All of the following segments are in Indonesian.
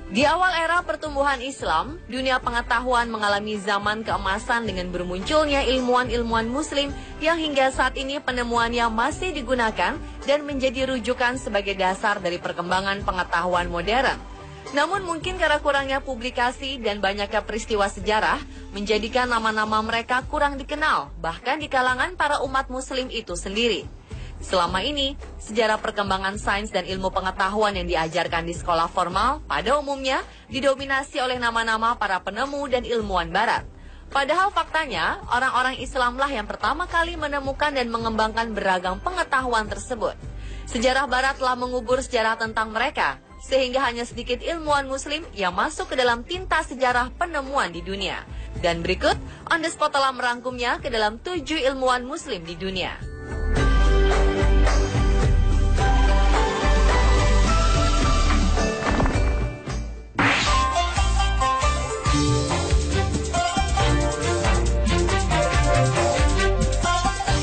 Di awal era pertumbuhan Islam, dunia pengetahuan mengalami zaman keemasan dengan bermunculnya ilmuwan-ilmuwan muslim yang hingga saat ini penemuannya masih digunakan dan menjadi rujukan sebagai dasar dari perkembangan pengetahuan modern. Namun mungkin karena kurangnya publikasi dan banyaknya peristiwa sejarah, menjadikan nama-nama mereka kurang dikenal, bahkan di kalangan para umat muslim itu sendiri. Selama ini, sejarah perkembangan sains dan ilmu pengetahuan yang diajarkan di sekolah formal pada umumnya didominasi oleh nama-nama para penemu dan ilmuwan barat. Padahal faktanya, orang-orang Islamlah yang pertama kali menemukan dan mengembangkan beragam pengetahuan tersebut. Sejarah barat telah mengubur sejarah tentang mereka, sehingga hanya sedikit ilmuwan muslim yang masuk ke dalam tinta sejarah penemuan di dunia. Dan berikut, On The Spot telah merangkumnya ke dalam 7 ilmuwan muslim di dunia.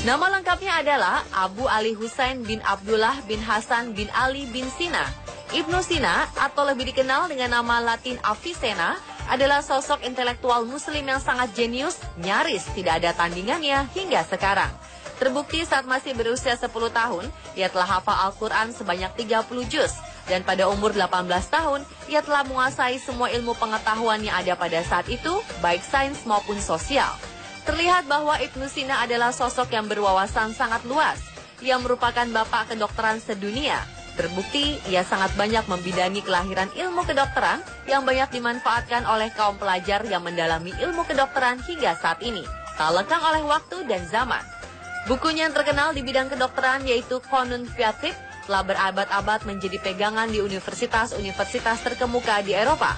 Nama lengkapnya adalah Abu Ali Husain bin Abdullah bin Hasan bin Ali bin Sina. Ibnu Sina, atau lebih dikenal dengan nama Latin Avicenna, adalah sosok intelektual muslim yang sangat jenius, nyaris tidak ada tandingannya hingga sekarang. Terbukti saat masih berusia 10 tahun, ia telah hafal Al-Quran sebanyak 30 juz. Dan pada umur 18 tahun, ia telah menguasai semua ilmu pengetahuan yang ada pada saat itu, baik sains maupun sosial. Terlihat bahwa Ibnu Sina adalah sosok yang berwawasan sangat luas. Ia merupakan bapak kedokteran sedunia. Terbukti, ia sangat banyak membidangi kelahiran ilmu kedokteran yang banyak dimanfaatkan oleh kaum pelajar yang mendalami ilmu kedokteran hingga saat ini, tak lekang oleh waktu dan zaman. Bukunya yang terkenal di bidang kedokteran yaitu Qanun Fiatib telah berabad-abad menjadi pegangan di universitas-universitas terkemuka di Eropa.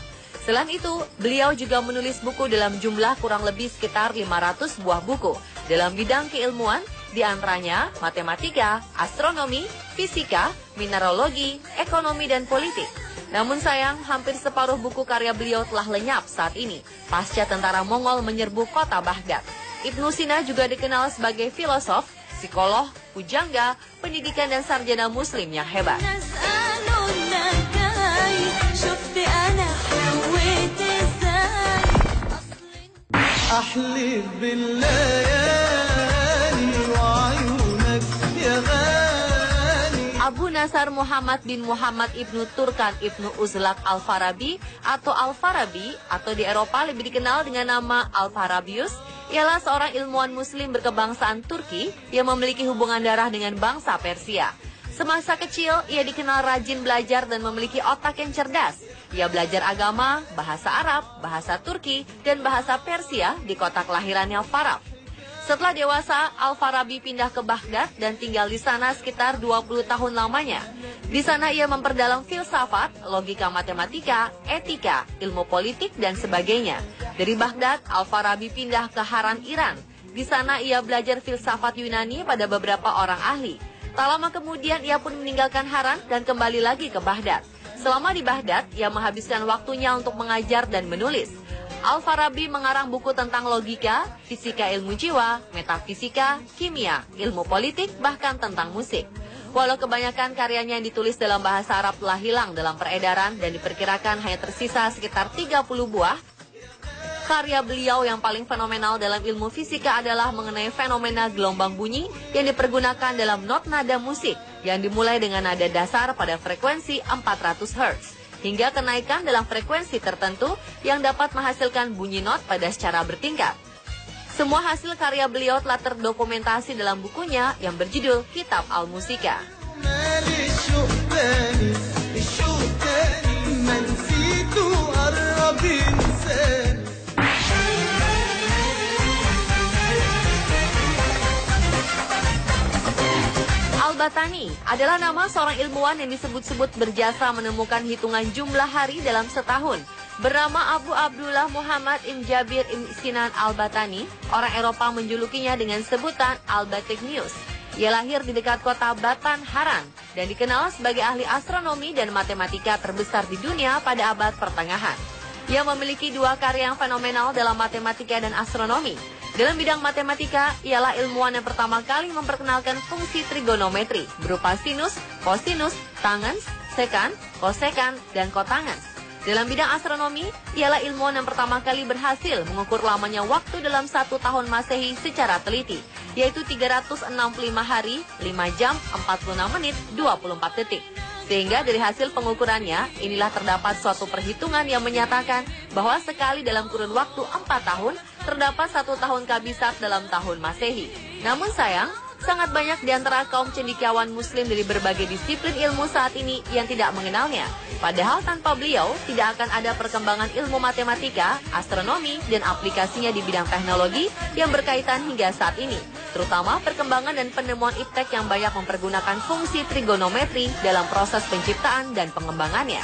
Selain itu, beliau juga menulis buku dalam jumlah kurang lebih sekitar 500 buah buku dalam bidang keilmuan, di antaranya matematika, astronomi, fisika, mineralogi, ekonomi, dan politik. Namun sayang, hampir separuh buku karya beliau telah lenyap saat ini, pasca tentara Mongol menyerbu kota Baghdad. Ibnu Sina juga dikenal sebagai filosof, psikolog, pujangga, pendidikan, dan sarjana muslim yang hebat. Abu Nasar Muhammad bin Muhammad Ibnu Turkan Ibnu Uzlak Al-Farabi atau di Eropa lebih dikenal dengan nama Al-Farabius, ialah seorang ilmuwan muslim berkebangsaan Turki yang memiliki hubungan darah dengan bangsa Persia. Semasa kecil, ia dikenal rajin belajar dan memiliki otak yang cerdas. Ia belajar agama, bahasa Arab, bahasa Turki, dan bahasa Persia di kota kelahirannya Farab. Setelah dewasa, Al-Farabi pindah ke Baghdad dan tinggal di sana sekitar 20 tahun lamanya. Di sana ia memperdalam filsafat, logika matematika, etika, ilmu politik, dan sebagainya. Dari Baghdad, Al-Farabi pindah ke Haran, Iran. Di sana ia belajar filsafat Yunani pada beberapa orang ahli. Tak lama kemudian ia pun meninggalkan Haran dan kembali lagi ke Baghdad. Selama di Baghdad, ia menghabiskan waktunya untuk mengajar dan menulis. Al-Farabi mengarang buku tentang logika, fisika ilmu jiwa, metafisika, kimia, ilmu politik, bahkan tentang musik. Walau kebanyakan karyanya yang ditulis dalam bahasa Arab telah hilang dalam peredaran dan diperkirakan hanya tersisa sekitar 30 buah, karya beliau yang paling fenomenal dalam ilmu fisika adalah mengenai fenomena gelombang bunyi yang dipergunakan dalam not nada musik yang dimulai dengan nada dasar pada frekuensi 400 Hz hingga kenaikan dalam frekuensi tertentu yang dapat menghasilkan bunyi not pada secara bertingkat. Semua hasil karya beliau telah terdokumentasi dalam bukunya yang berjudul Kitab Al-Musika. Al-Battani adalah nama seorang ilmuwan yang disebut-sebut berjasa menemukan hitungan jumlah hari dalam setahun. Bernama Abu Abdullah Muhammad ibn Jabir ibn Sinan Al-Battani, orang Eropa menjulukinya dengan sebutan Al-Batinius. Ia lahir di dekat kota Batan, Haran, dan dikenal sebagai ahli astronomi dan matematika terbesar di dunia pada abad pertengahan. Ia memiliki 2 karya yang fenomenal dalam matematika dan astronomi. Dalam bidang matematika, ialah ilmuwan yang pertama kali memperkenalkan fungsi trigonometri berupa sinus, kosinus, tangens, sekan, kosekan, dan kotangans. Dalam bidang astronomi, ialah ilmuwan yang pertama kali berhasil mengukur lamanya waktu dalam 1 tahun Masehi secara teliti, yaitu 365 hari, 5 jam, 46 menit, 24 detik. Sehingga dari hasil pengukurannya, inilah terdapat suatu perhitungan yang menyatakan bahwa sekali dalam kurun waktu 4 tahun, terdapat 1 tahun kabisat dalam tahun Masehi. Namun sayang, sangat banyak di antara kaum cendekiawan muslim dari berbagai disiplin ilmu saat ini yang tidak mengenalnya. Padahal tanpa beliau, tidak akan ada perkembangan ilmu matematika, astronomi, dan aplikasinya di bidang teknologi yang berkaitan hingga saat ini. Terutama perkembangan dan penemuan iptek yang banyak mempergunakan fungsi trigonometri dalam proses penciptaan dan pengembangannya.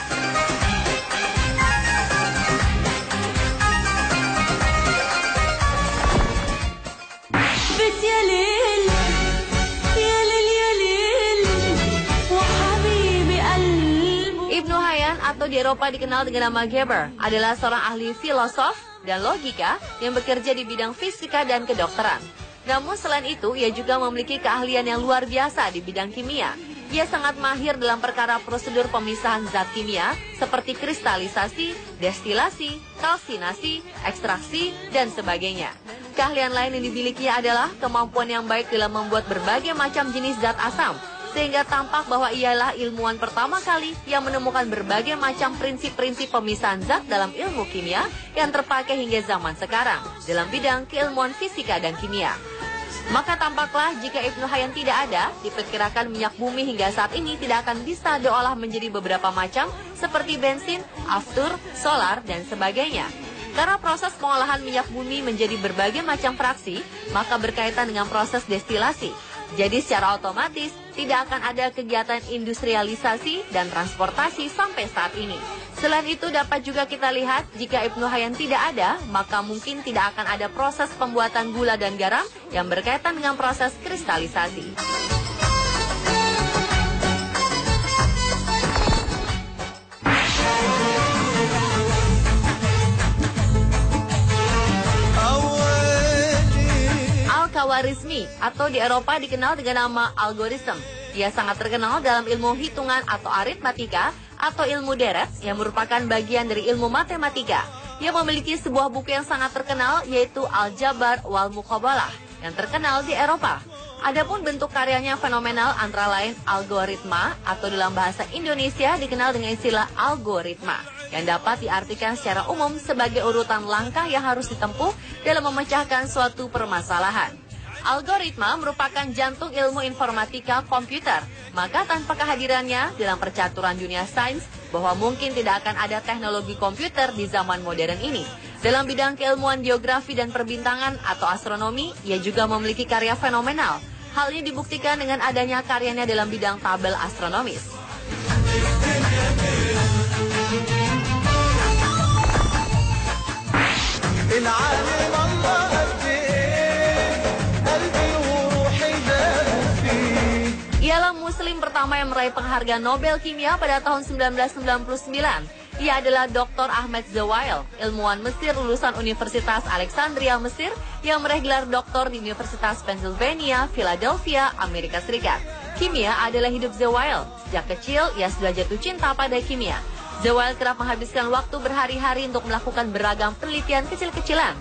Ibnu Hayyan atau di Eropa dikenal dengan nama Geber adalah seorang ahli filosof dan logika yang bekerja di bidang fisika dan kedokteran. Namun selain itu, ia juga memiliki keahlian yang luar biasa di bidang kimia. Ia sangat mahir dalam perkara prosedur pemisahan zat kimia seperti kristalisasi, destilasi, kalsinasi, ekstraksi, dan sebagainya. Keahlian lain yang dimilikinya adalah kemampuan yang baik dalam membuat berbagai macam jenis zat asam, sehingga tampak bahwa ialah ilmuwan pertama kali yang menemukan berbagai macam prinsip-prinsip pemisahan zat dalam ilmu kimia yang terpakai hingga zaman sekarang dalam bidang keilmuan fisika dan kimia. Maka tampaklah jika Ibnu Hayyan tidak ada, diperkirakan minyak bumi hingga saat ini tidak akan bisa diolah menjadi beberapa macam seperti bensin, aftur, solar, dan sebagainya. Karena proses pengolahan minyak bumi menjadi berbagai macam fraksi, maka berkaitan dengan proses destilasi. Jadi secara otomatis tidak akan ada kegiatan industrialisasi dan transportasi sampai saat ini. Selain itu dapat juga kita lihat jika Ibnu Hayyan tidak ada, maka mungkin tidak akan ada proses pembuatan gula dan garam yang berkaitan dengan proses kristalisasi. Al-Khawarizmi atau di Eropa dikenal dengan nama algoritm. Ia sangat terkenal dalam ilmu hitungan atau aritmatika atau ilmu deret yang merupakan bagian dari ilmu matematika. Ia memiliki sebuah buku yang sangat terkenal yaitu Al-Jabar wal Muqabalah yang terkenal di Eropa. Adapun bentuk karyanya fenomenal antara lain algoritma atau dalam bahasa Indonesia dikenal dengan istilah algoritma yang dapat diartikan secara umum sebagai urutan langkah yang harus ditempuh dalam memecahkan suatu permasalahan. Algoritma merupakan jantung ilmu informatika komputer, maka tanpa kehadirannya dalam percaturan dunia sains, bahwa mungkin tidak akan ada teknologi komputer di zaman modern ini. Dalam bidang keilmuan geografi dan perbintangan atau astronomi, ia juga memiliki karya fenomenal. Hal ini dibuktikan dengan adanya karyanya dalam bidang tabel astronomis. Ialah muslim pertama yang meraih penghargaan Nobel Kimia pada tahun 1999. Ia adalah Dr. Ahmed Zewail, ilmuwan Mesir lulusan Universitas Alexandria, Mesir, yang meraih gelar doktor di Universitas Pennsylvania, Philadelphia, Amerika Serikat. Kimia adalah hidup Zewail. Sejak kecil, ia sudah jatuh cinta pada kimia. Zewail kerap menghabiskan waktu berhari-hari untuk melakukan beragam penelitian kecil-kecilan.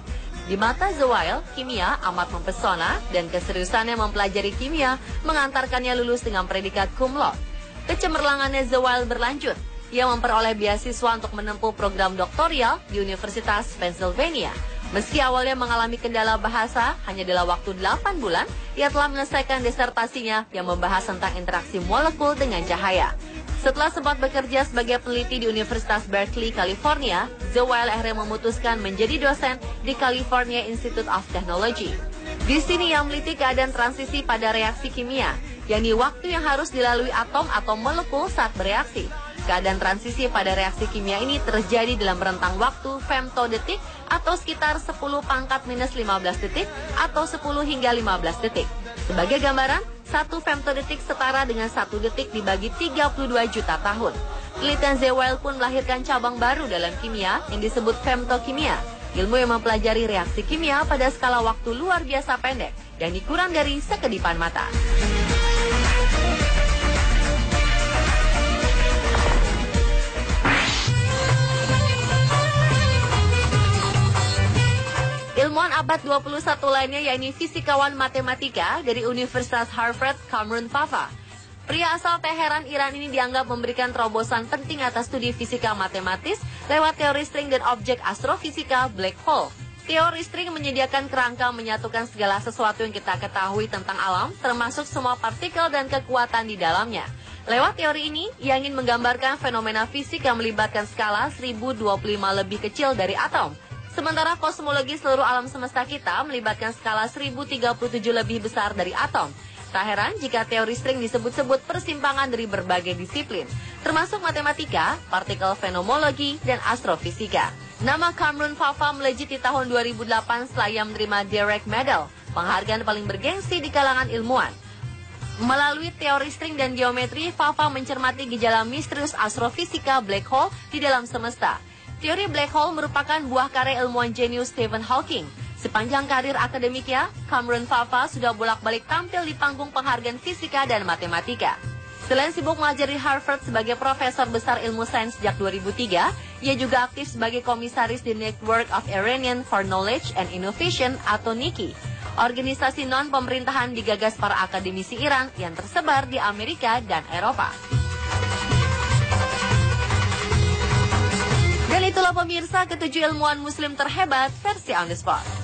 Di mata Zewail, kimia amat mempesona dan keseriusannya mempelajari kimia mengantarkannya lulus dengan predikat cum laude. Kecemerlangannya Zewail berlanjut. Ia memperoleh beasiswa untuk menempuh program doktoral di Universitas Pennsylvania. Meski awalnya mengalami kendala bahasa, hanya dalam waktu 8 bulan, ia telah menyelesaikan disertasinya yang membahas tentang interaksi molekul dengan cahaya. Setelah sempat bekerja sebagai peneliti di Universitas Berkeley, California, Zewail akhirnya memutuskan menjadi dosen di California Institute of Technology. Di sini ia meneliti keadaan transisi pada reaksi kimia, yakni waktu yang harus dilalui atom atau molekul saat bereaksi. Keadaan transisi pada reaksi kimia ini terjadi dalam rentang waktu femtodetik atau sekitar 10 pangkat minus 15 detik atau 10 hingga 15 detik. Sebagai gambaran, 1 femtodetik setara dengan 1 detik dibagi 32 juta tahun. Penelitian Zewail pun melahirkan cabang baru dalam kimia yang disebut femtokimia, ilmu yang mempelajari reaksi kimia pada skala waktu luar biasa pendek, yang kurang dari sekedipan mata. abad 21 lainnya yakni fisikawan matematika dari Universitas Harvard, Kamran Fafa. Pria asal Teheran, Iran ini dianggap memberikan terobosan penting atas studi fisika matematis lewat teori string dan objek astrofisika black hole. Teori string menyediakan kerangka menyatukan segala sesuatu yang kita ketahui tentang alam, termasuk semua partikel dan kekuatan di dalamnya. Lewat teori ini, ia ingin menggambarkan fenomena fisik yang melibatkan skala 1025 lebih kecil dari atom. Sementara kosmologi seluruh alam semesta kita melibatkan skala 1037 lebih besar dari atom. Tak heran jika teori string disebut-sebut persimpangan dari berbagai disiplin, termasuk matematika, partikel fenomologi, dan astrofisika. Nama Kamran Fafa melejit di tahun 2008 setelah ia menerima Dirac Medal, penghargaan paling bergengsi di kalangan ilmuwan. Melalui teori string dan geometri, Fafa mencermati gejala misterius astrofisika black hole di dalam semesta. Teori black hole merupakan buah karya ilmuwan jenius Stephen Hawking. Sepanjang karir akademiknya, Kamran Fafa sudah bolak-balik tampil di panggung penghargaan fisika dan matematika. Selain sibuk mengajar di Harvard sebagai profesor besar ilmu sains sejak 2003, ia juga aktif sebagai komisaris di Network of Iranian for Knowledge and Innovation atau NIKI, organisasi non-pemerintahan digagas para akademisi Iran yang tersebar di Amerika dan Eropa. Dan itulah pemirsa ketujuh ilmuwan muslim terhebat versi On The Spot.